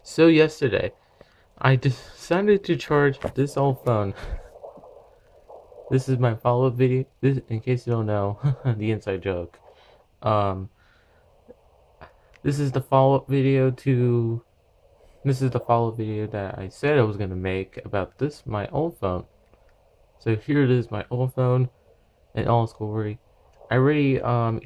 So yesterday, I decided to charge this old phone. This is my follow-up video. This, in case you don't know, the inside joke. Um, this is the follow-up video to. This is the follow-up video that I said I was gonna make about this my old phone. So here it is, my old phone in all its glory. I already I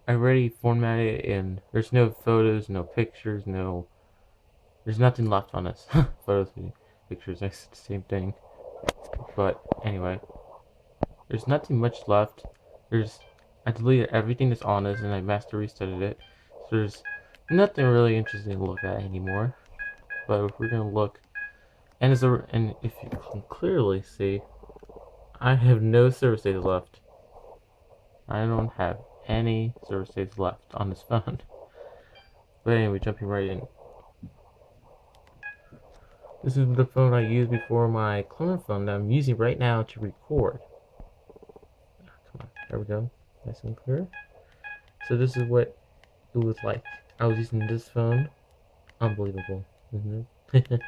already formatted it, and there's no photos, no pictures, no. There's nothing left on this. Photos, pictures, it's the same thing. But anyway, there's nothing much left. There's I deleted everything that's on this and I master restarted it. So there's nothing really interesting to look at anymore. But if we're gonna look, and if you can clearly see, I have no service days left. I don't have any service days left on this phone. But anyway, jumping right in. This is the phone I used before my clone phone that I'm using right now to record. Come on, there we go. Nice and clear. So this is what it was like. I was using this phone. Unbelievable, isn't it?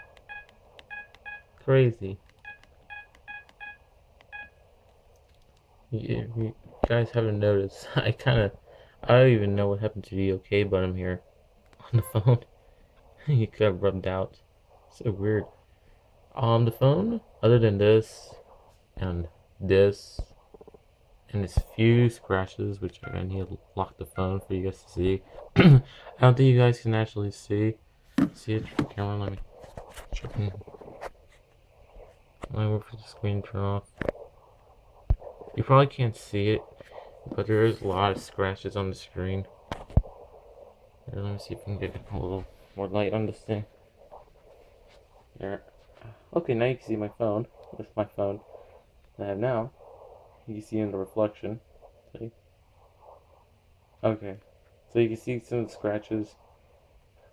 Crazy. You guys haven't noticed. I don't even know what happened to the OK button here on the phone. You got rubbed out. So weird. The phone, other than this and this and its few scratches, which I need to lock the phone for you guys to see. I don't think you guys can actually see it. Camera, let me check in. Let me wait for the screen to turn off. You probably can't see it, but there is a lot of scratches on the screen. Here, let me see if I can get a little more light on this thing. There. Okay, now you can see my phone. That's my phone that I have now. You can see in the reflection. See? Okay. So you can see some of the scratches.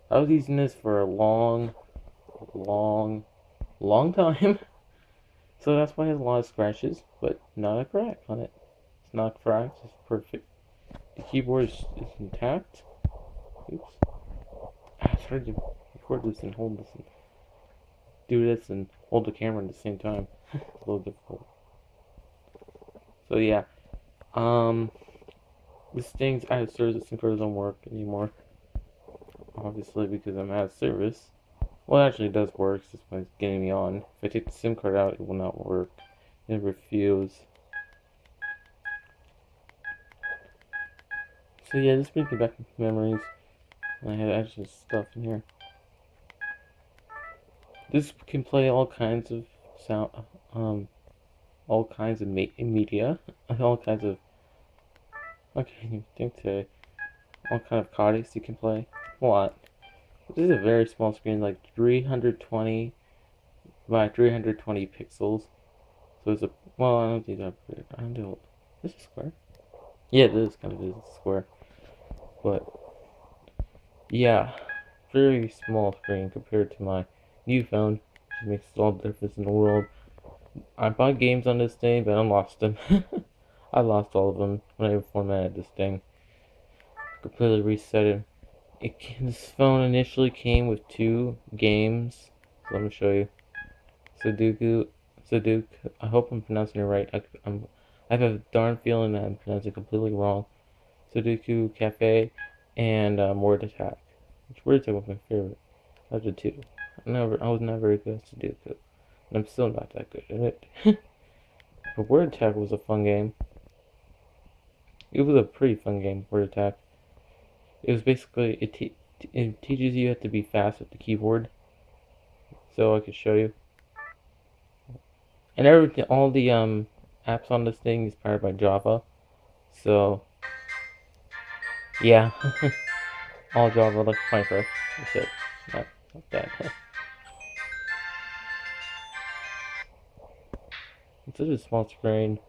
I was using this for a long time. So that's why it has a lot of scratches, but not a crack on it. It's not cracked, it's perfect. The keyboard is intact. Oops. It's hard to record this and hold this and do this and hold the camera at the same time. It's a little difficult. So yeah. This thing's out of service. This controller doesn't work anymore. Obviously because I'm out of service. Well, actually it does work, it's just when it's getting me on. If I take the SIM card out, it will not work. It refuse. So yeah, this brings me back to memories. I had actual stuff in here. This can play all kinds of sound, all kinds of media, all kinds of. I can't even think today. All kind of codecs you can play. A lot. This is a very small screen, like 320 by 320 pixels. So it's a well, I don't think that. I don't know. This is square. Yeah, this kind of is square, but yeah, very small screen compared to my new phone, which makes all the difference in the world. I bought games on this thing, but I lost them. I lost all of them when I formatted this thing. Completely reset it. This phone initially came with 2 games. So let me show you. Sudoku. I hope I'm pronouncing it right. I have a darn feeling that I'm pronouncing it completely wrong. Sudoku Cafe and Word Attack. Which Word Attack was my favorite. Out of the 2. I was never very good at Sudoku. And I'm still not that good at it. But Word Attack was a fun game. It was a pretty fun game, Word Attack. It was basically, it teaches you how to be fast with the keyboard. So I could show you. And everything, all the apps on this thing is powered by Java. So, yeah. All Java like Minecraft. That's it. Not that. It's such a small screen.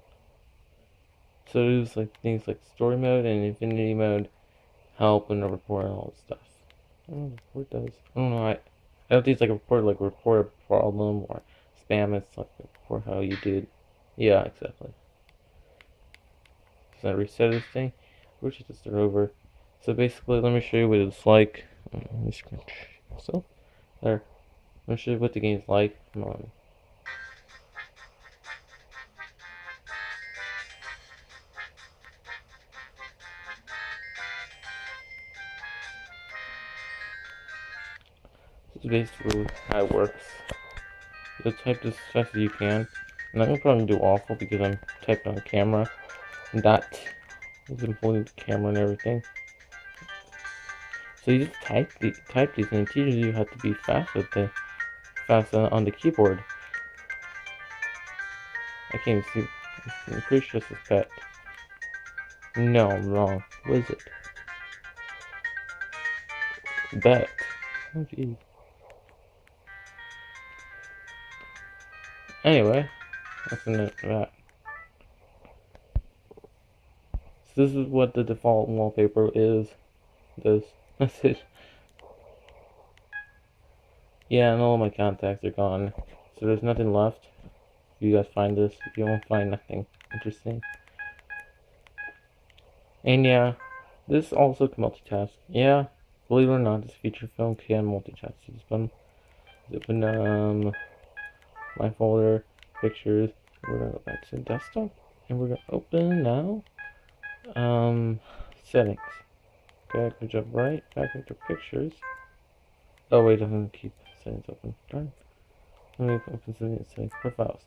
So it was like things like story mode and infinity mode, help and a report and all this stuff. I don't know what it does. I don't know. I don't think it's like a report a problem or spam. It's like a report how you did. Yeah, exactly. Does that reset this thing? Or should just start over? So basically, let me show you what it's like. So There. I'm show you what the game's like. Come on. This is basically how it works. You'll type as fast as you can. And I'm gonna probably do awful because I'm typing on camera. And that is holding the camera and everything. So you just type these, and it teaches you how to be fast with on the keyboard. I can't even see. I'm pretty sure this is pet. No, I'm wrong. What is it? Bet. Oh geez. Anyway, that's enough of that. So this is what the default wallpaper is. That's it. Yeah, and all my contacts are gone. So there's nothing left. If you guys find this, you won't find nothing interesting. And yeah, this also can multitask. Yeah, believe it or not, this feature film can multitask. So just open my folder, pictures. We're gonna go back to desktop, and we're gonna open now. Settings. Okay, I can jump right back into pictures. Oh wait, I'm gonna keep settings open. Darn. Let me open settings, profiles.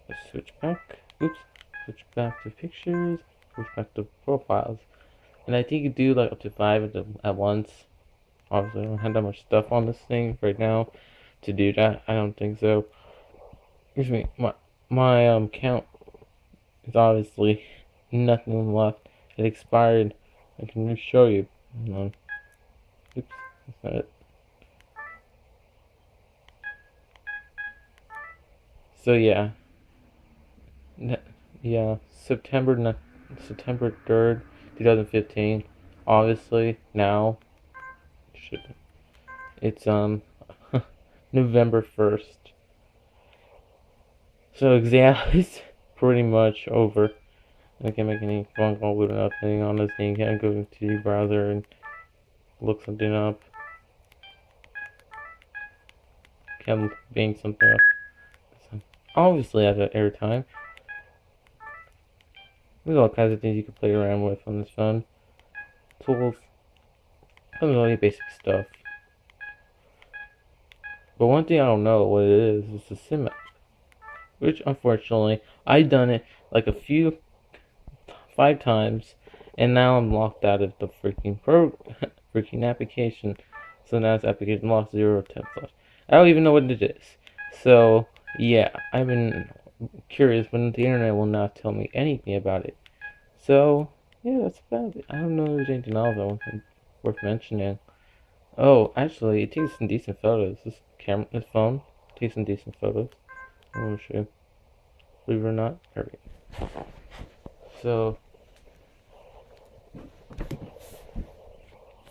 Let's switch back. Oops. Switch back to pictures. Switch back to profiles. And I think you do like up to 5 at once. Obviously, I don't have that much stuff on this thing right now to do that. I don't think so. Excuse me. My count is obviously nothing left. It expired. I can just show you. Oops. That's not it. So yeah. Yeah. September 3rd, 2015. Obviously, now. It's November 1st. So exam is pretty much over. I can't make any phone calls or nothing on this thing. Can't go to the browser and look something up. Can't bang something up. So obviously, I have airtime. There's all kinds of things you can play around with on this phone. Tools. Some really basic stuff. But one thing I don't know what it is the sim app. Which unfortunately, I've done it like 5 times, and now I'm locked out of the freaking application. So now it's application lost 0 attempts left. I don't even know what it is. So yeah, I've been curious, but the internet will not tell me anything about it. So yeah, that's about it. I don't know if there's anything else worth mentioning. Oh, actually, it takes some decent photos. This phone takes some decent photos. I'm gonna show you. Believe it or not, there we go. So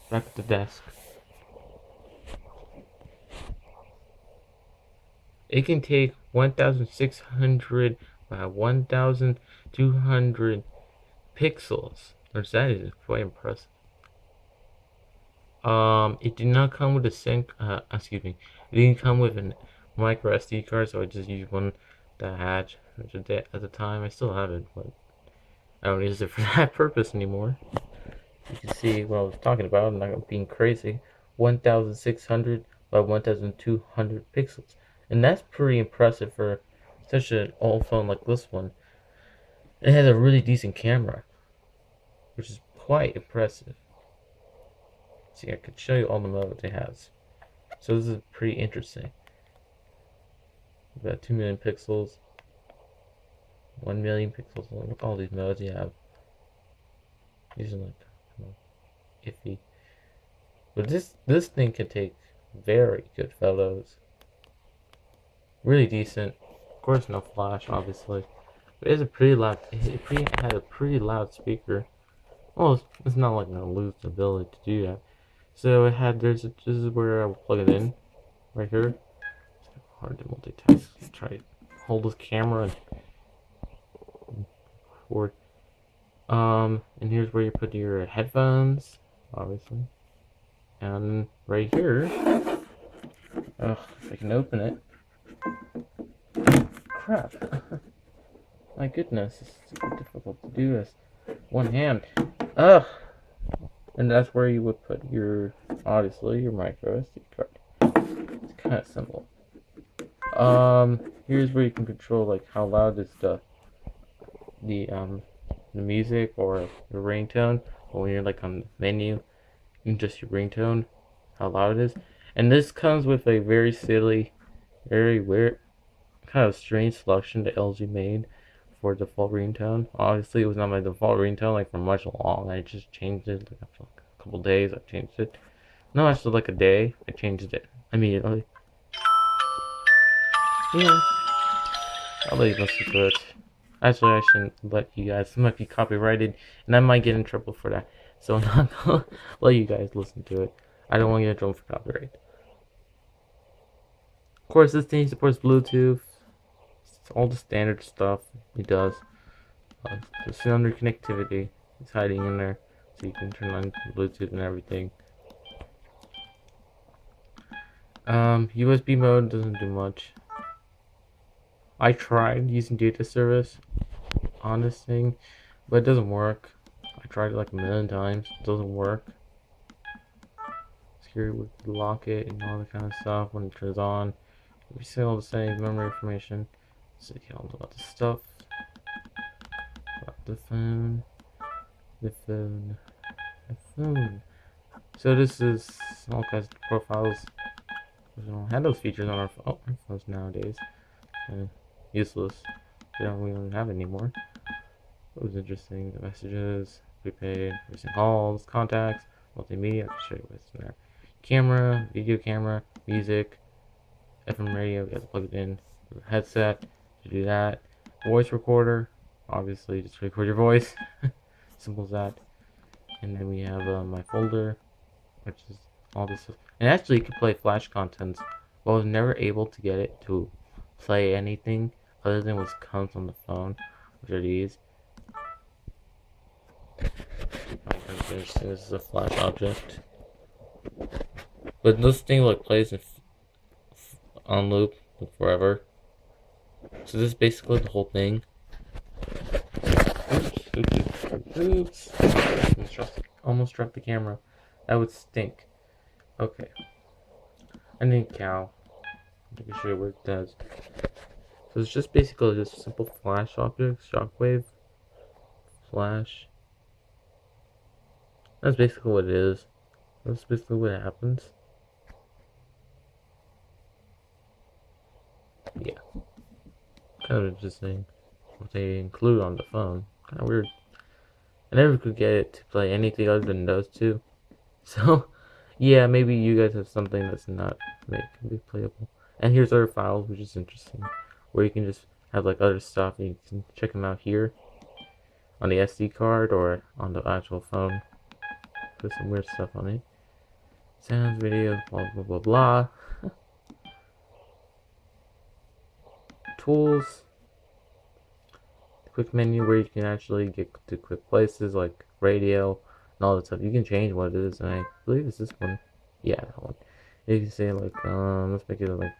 back at the desk. It can take 1,600 by 1,200 pixels, which that is quite impressive. It did not come with a sync. Excuse me. It didn't come with a micro SD card, so I just used one that I had, which at the time I still have it, but I don't use it for that purpose anymore. You can see what I was talking about. I'm not being crazy. 1,600 by 1,200 pixels, and that's pretty impressive for such an old phone like this one. It has a really decent camera, which is quite impressive. See, I could show you all the modes it has. So this is pretty interesting. We've got 2 million pixels, 1 million pixels. Look at all these modes you have. These are like, you know, iffy. But this thing can take very good photos. Really decent. Of course, no flash, obviously. But it's a pretty loud. It had a pretty loud speaker. Well, it's not like I'm gonna lose the ability to do that. So it had. This is where I will plug it in, right here. It's hard to multitask. Try to hold this camera and record. And here's where you put your headphones, obviously. And right here, Ugh, if I can open it. Crap. My goodness, it's super difficult to do this. One hand. Ugh. And that's where you would put your, obviously, your micro SD card. It's kind of simple. Here's where you can control like how loud is the music or the ringtone, or when you're like on the menu, and just your ringtone, how loud it is. And this comes with a very silly, very weird, kind of strange selection that LG made for default ringtone. Obviously, it was not my default ringtone like for much long. I just changed it like after like a couple days. I changed it. No, actually like a day. I changed it immediately. Yeah, I'll let you listen to it. Actually, I shouldn't let you guys. It might be copyrighted, and I might get in trouble for that. So I'm not gonna let you guys listen to it. I don't want to get in trouble for copyright. Of course, this thing supports Bluetooth. It's all the standard stuff it does. The cylinder connectivity is hiding in there, so you can turn on Bluetooth and everything. USB mode doesn't do much. I tried using data service on this thing, but it doesn't work. I tried it like a million times. It doesn't work. Security would lock it and all that kind of stuff when it turns on. We still the same memory information. So you all know about the stuff. About the phone. The phone. The phone. So this is all kinds of profiles. We don't have those features on our phones nowadays. Useless. We don't have it anymore. It was interesting. The messages, prepaid, recent calls, contacts, multimedia. I'll show you what's in there. Camera, video camera, music, FM radio. You have to plug it in. Headset to do that. Voice recorder. Obviously, just record your voice. Simple as that. And then we have my folder, which is all this stuff. And actually, you can play Flash contents, but I was never able to get it to play anything other than what comes on the phone, which are these. This is a Flash object, but this thing like plays on loop forever. So this is basically the whole thing. Oops. Almost dropped the camera. That would stink. Okay. I need cow. I'm gonna show you what it does. So it's just basically just a simple Flash object, shockwave, Flash. That's basically what it is. That's basically what happens. Yeah. Kind of interesting what they include on the phone. Kind of weird. I never could get it to play anything other than those two. So, yeah, maybe you guys have something that's not can be playable. And here's other files, which is interesting, where you can just have like other stuff, and you can check them out here on the SD card or on the actual phone. Put some weird stuff on it. Sounds, video, blah blah blah blah. Tools. Quick menu where you can actually get to quick places like radio and all that stuff. You can change what it is, and I believe it's this one. Yeah, that one. You can say like, let's make it like,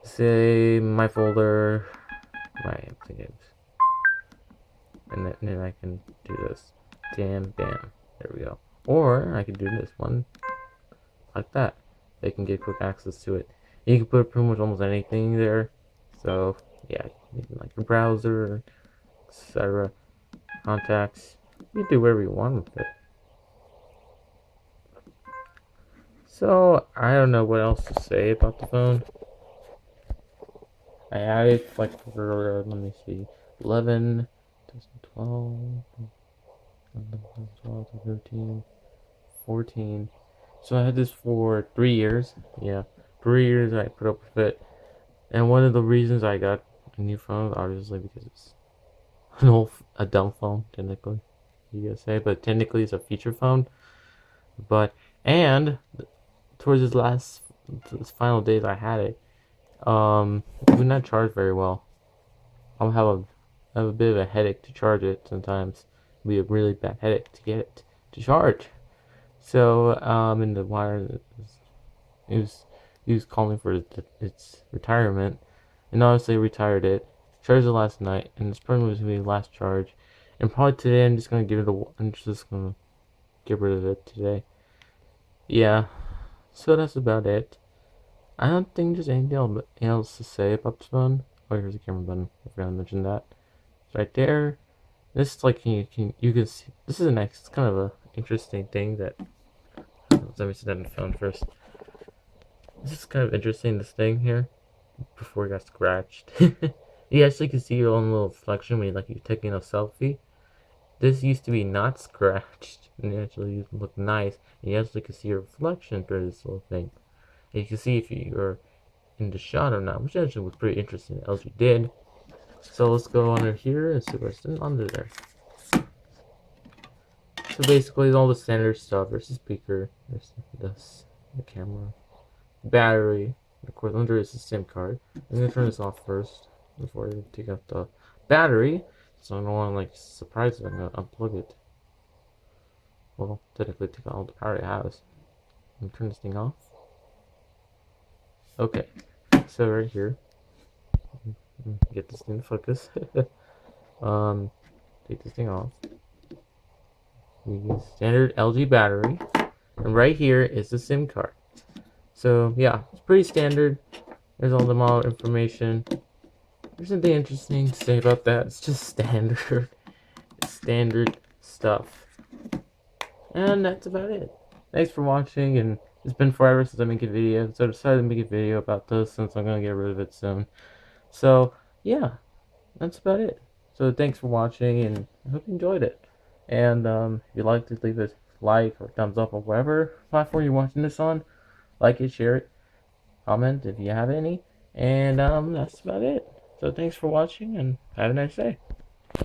say my folder, my games, and then I can do this. Bam, bam. There we go. Or I could do this one like that. They can get quick access to it. You can put pretty much almost anything there. So yeah, like your browser, etc. Contacts. You can do whatever you want with it. So I don't know what else to say about the phone. I had it like for let me see, 11, 2012, 12, 13, 14. So I had this for 3 years. Yeah, 3 years I put up with it. And one of the reasons I got a new phone, obviously, because it's a dumb phone, technically, you guys say, but technically it's a feature phone. But, and towards this final days I had it, it would not charge very well. I have a bit of a headache to charge it sometimes. It'd be a really bad headache to get it to charge. So, in the wire, He was calling for its retirement, and obviously retired it. Charged it last night, and this probably was gonna be the last charge. And probably today I'm just gonna give it a. I'm just gonna get rid of it today. Yeah. So that's about it. I don't think there's anything else to say about this phone. Oh, here's the camera button. I forgot to mention that. It's right there. This is like you can see. This is a nice. It's kind of a interesting thing that. Let me set that in the phone first. This is kind of interesting. This thing here before it got scratched. You actually can see your own little reflection when you're taking a selfie. This used to be not scratched, and it actually looked nice. And you actually can see your reflection through this little thing. And you can see if you're in the shot or not, which actually was pretty interesting. Else you did. So let's go under here and see what's under there. So basically, all the standard stuff. There's the speaker. There's this, the camera, battery. Of course, under is the SIM card. I'm gonna turn this off first before I take out the battery, so I don't want to surprise it. I'm gonna unplug it. Well, technically take out all the power it has. And turn this thing off. Okay, so right here, get this thing to focus. Take this thing off. Use standard LG battery, and right here is the SIM card. So yeah, it's pretty standard. There's all the model information. There's nothing interesting to say about that. It's just standard, standard stuff. And that's about it. Thanks for watching, and it's been forever since I make a video, so I decided to make a video about this since I'm gonna get rid of it soon. So yeah, that's about it. So thanks for watching, and I hope you enjoyed it. And if you liked it, leave a like or thumbs up or whatever platform you're watching this on. Like it, share it, comment if you have any, and that's about it. So thanks for watching, and have a nice day.